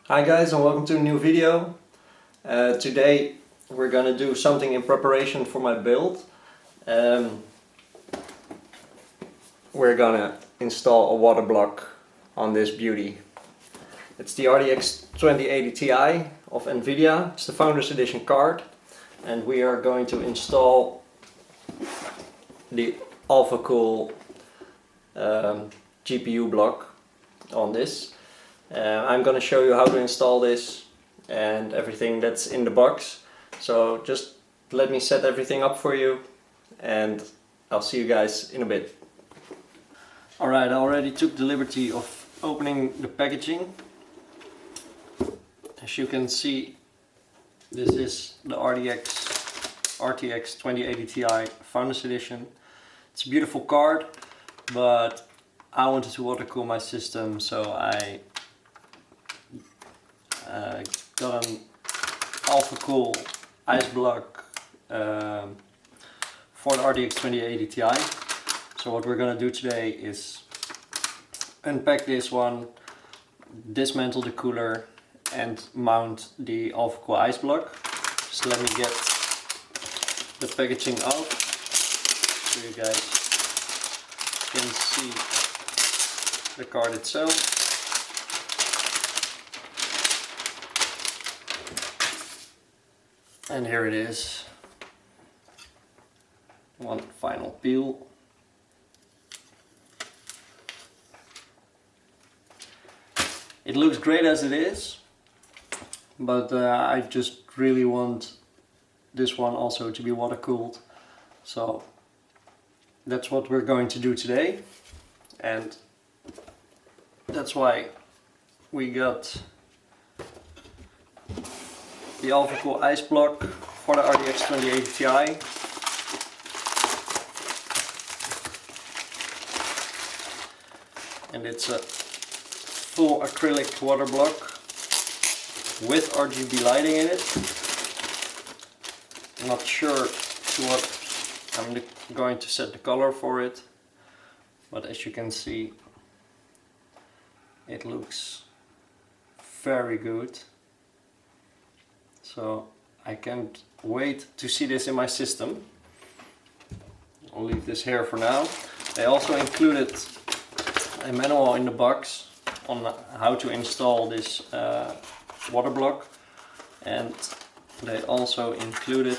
Hi guys, and welcome to a new video. Today we're gonna do something in preparation for my build. We're gonna install a water block on this beauty. It's the RTX 2080 Ti of Nvidia. It's the Founders Edition card, and we are going to install the Alphacool GPU block on this. I'm going to show you how to install this and everything that's in the box. So just let me set everything up for you and I'll see you guys in a bit. Alright, I already took the liberty of opening the packaging. As you can see, this is the RTX 2080 Ti Founders Edition. It's a beautiful card, but I wanted to water cool my system, so I got an Alphacool Eisblock for the RTX 2080 Ti. So what we're gonna do today is unpack this one, dismantle the cooler and mount the Alphacool Eisblock. Just let me get the packaging out so you guys can see the card itself. And here it is. One final peel. It looks great as it is, but I just really want this one also to be water cooled. So that's what we're going to do today, and that's why we got the Alphacool Eisblock for the RTX 2080 Ti. And it's a full acrylic water block with RGB lighting in it. I'm not sure to what I'm going to set the color for it, but as you can see, it looks very good. So I can't wait to see this in my system. I'll leave this here for now. They also included a manual in the box on how to install this water block, and they also included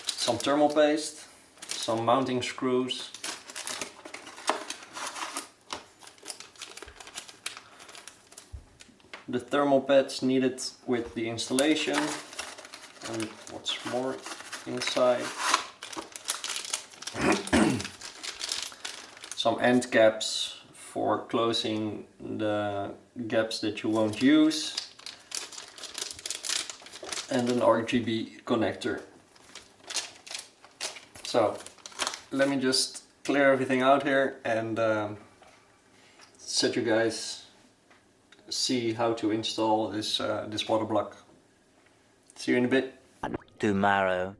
some thermal paste, some mounting screws, the thermal pads needed with the installation, and what's more inside, some end caps for closing the gaps that you won't use, and an RGB connector. So let me just clear everything out here and set you guys see how to install this this water block. See you in a bit. Tomorrow.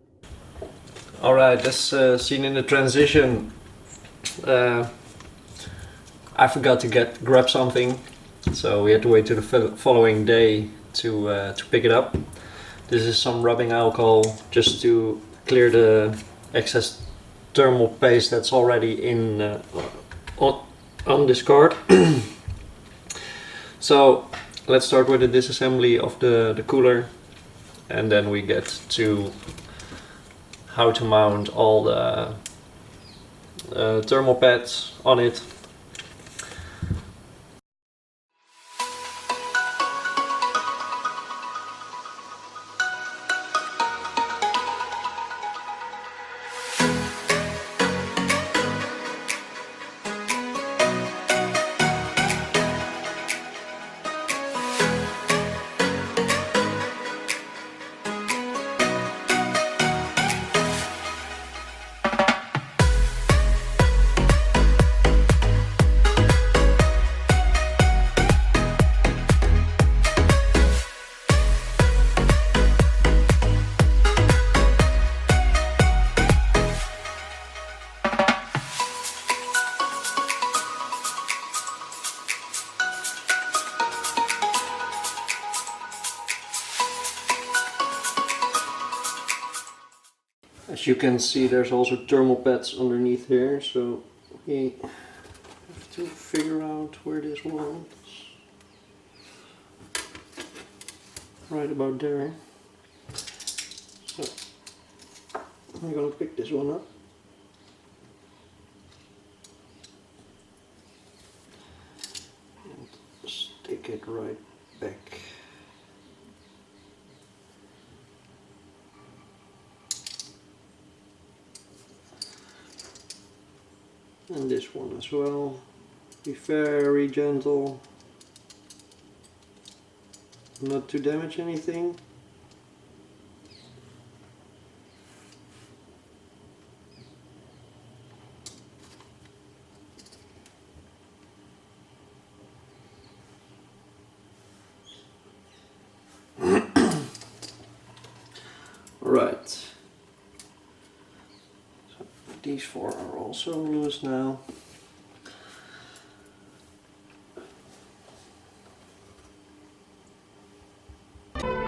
Alright, as seen in the transition, I forgot to grab something, so we had to wait to the following day to pick it up. This is some rubbing alcohol just to clear the excess thermal paste that's already in on this card. So let's start with the disassembly of the cooler, and then we get to how to mount all the thermal pads on it. As you can see, there's also thermal pads underneath here, so we have to figure out where this was. Right about there. So I'm gonna pick this one up. And stick it right back. And this one as well. Be very gentle. Not to damage anything. Right. So these four are also loose now.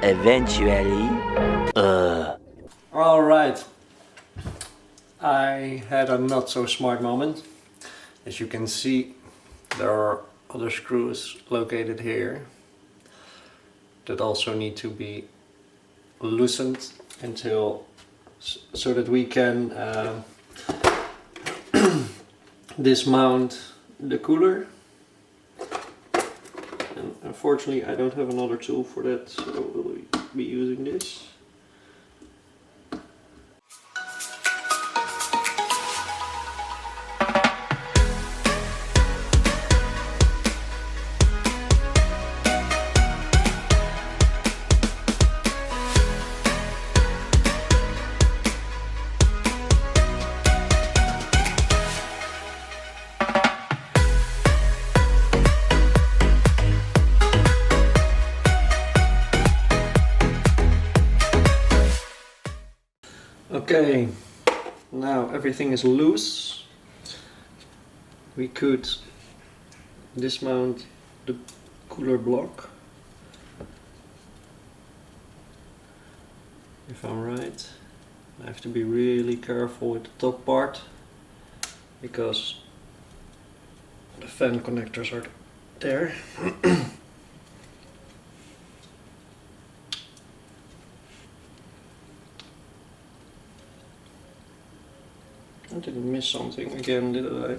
Eventually, Alright, I had a not so smart moment. As you can see, there are other screws located here that also need to be loosened until so that we can dismount the cooler. And unfortunately I don't have another tool for that, so we'll be using this. Okay, now everything is loose. We could dismount the cooler block, if I'm right. I have to be really careful with the top part because the fan connectors are there. I didn't miss something again, did I?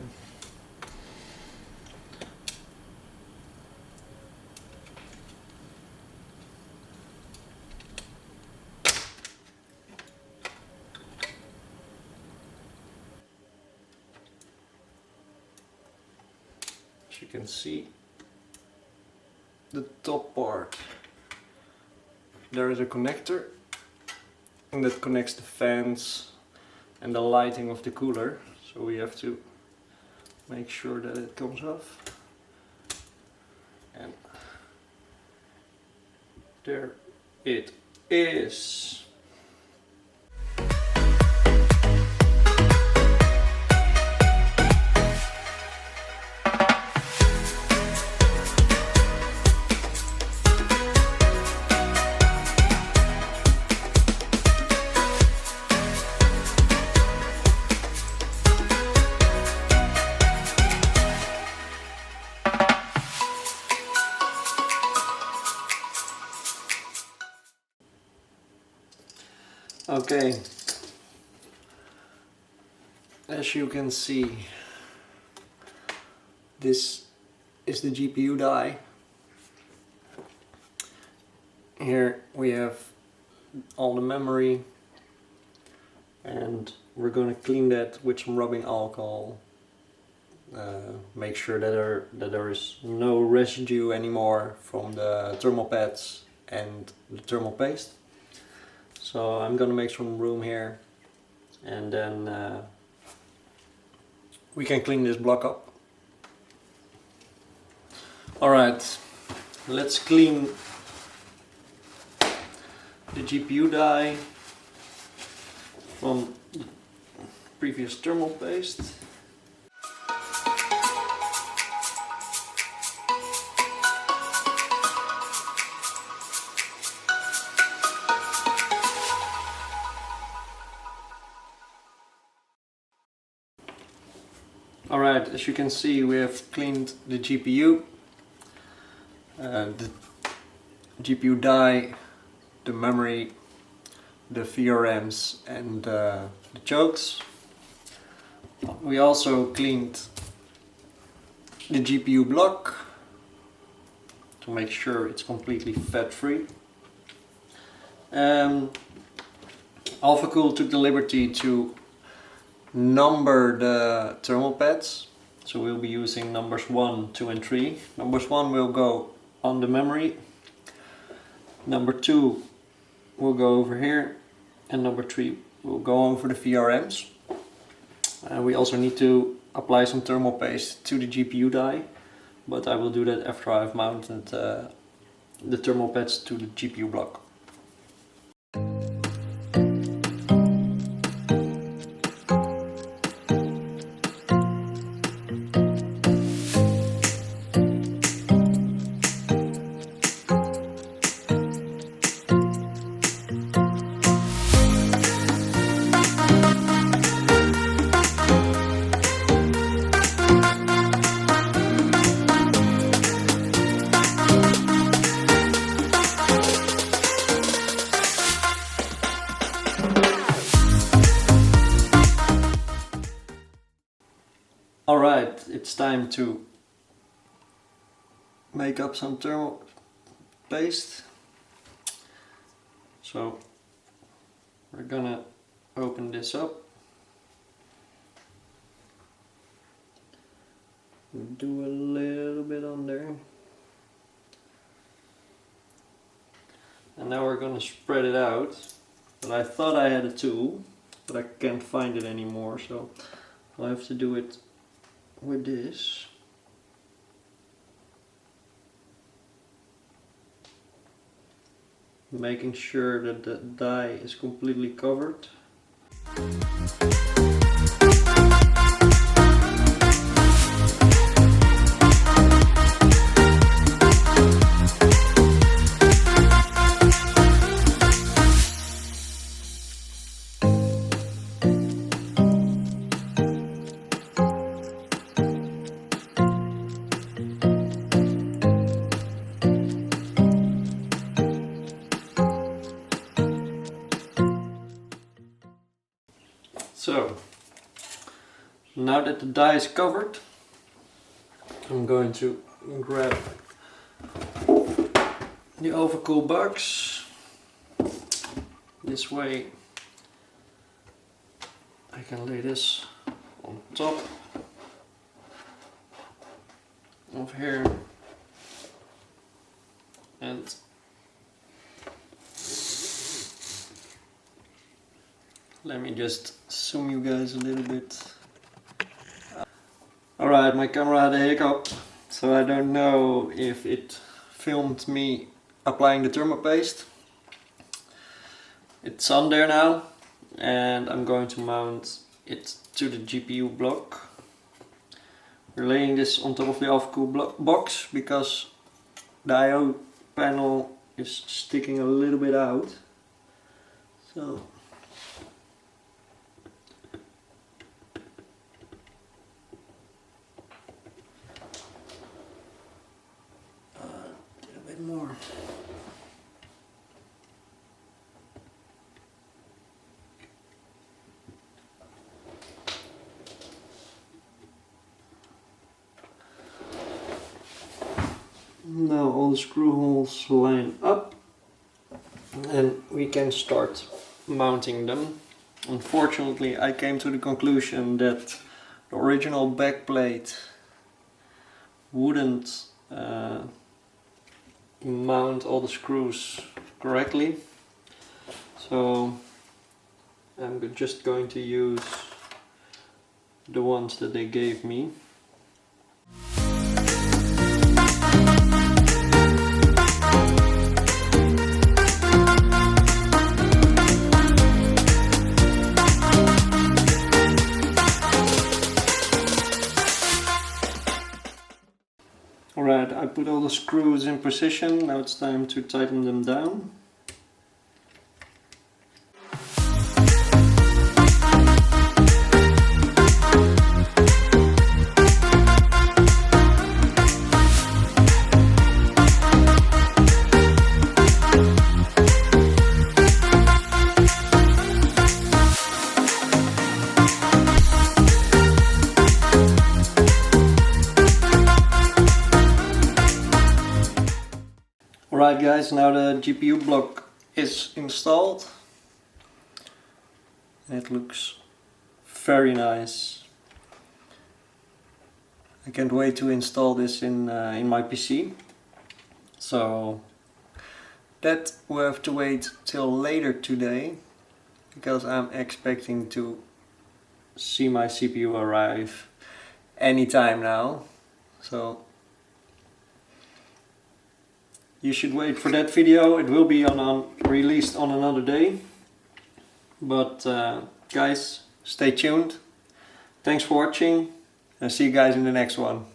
As you can see, the top part, there is a connector and that connects the fans and the lighting of the cooler, so we have to make sure that it comes off. And there it is. Okay, as you can see, this is the GPU die. Here we have all the memory, and we're going to clean that with some rubbing alcohol. Make sure that there is no residue anymore from the thermal pads and the thermal paste. So I'm gonna make some room here, and then we can clean this block up. Alright, let's clean the GPU die from the previous thermal paste. as you can see, we have cleaned the GPU, the GPU die, the memory, the VRMs and the chokes. We also cleaned the GPU block to make sure it's completely fat free. Alphacool took the liberty to number the thermal pads, so we'll be using numbers 1, 2 and 3. Numbers 1 will go on the memory, number 2 will go over here, and number 3 will go over the VRMs. We also need to apply some thermal paste to the GPU die, but I will do that after I've mounted the thermal pads to the GPU block. Alright, it's time to make up some thermal paste. So we're gonna open this up, do a little bit on there, and now we're gonna spread it out. But I thought I had a tool, but I can't find it anymore, so I'll have to do it with this. Making sure that the die is completely covered. So, now that the die is covered, I'm going to grab the Alphacool box. This way I can lay this on top of here, and let me just zoom you guys a little bit. Alright, my camera had a hiccup, so I don't know if it filmed me applying the thermal paste. It's on there now, and I'm going to mount it to the GPU block. We're laying this on top of the Alphacool box because the I/O panel is sticking a little bit out. So a bit more. Now all the screw holes line up and we can start mounting them. Unfortunately, I came to the conclusion that the original backplate wouldn't mount all the screws correctly, so I'm just going to use the ones that they gave me. Alright, I put all the screws in position, now it's time to tighten them down. Alright guys, now the GPU block is installed. It looks very nice. I can't wait to install this in my PC. So that we'll have to wait till later today, because I'm expecting to see my CPU arrive anytime now. So you should wait for that video. It will be released on another day. But guys, stay tuned. Thanks for watching and see you guys in the next one.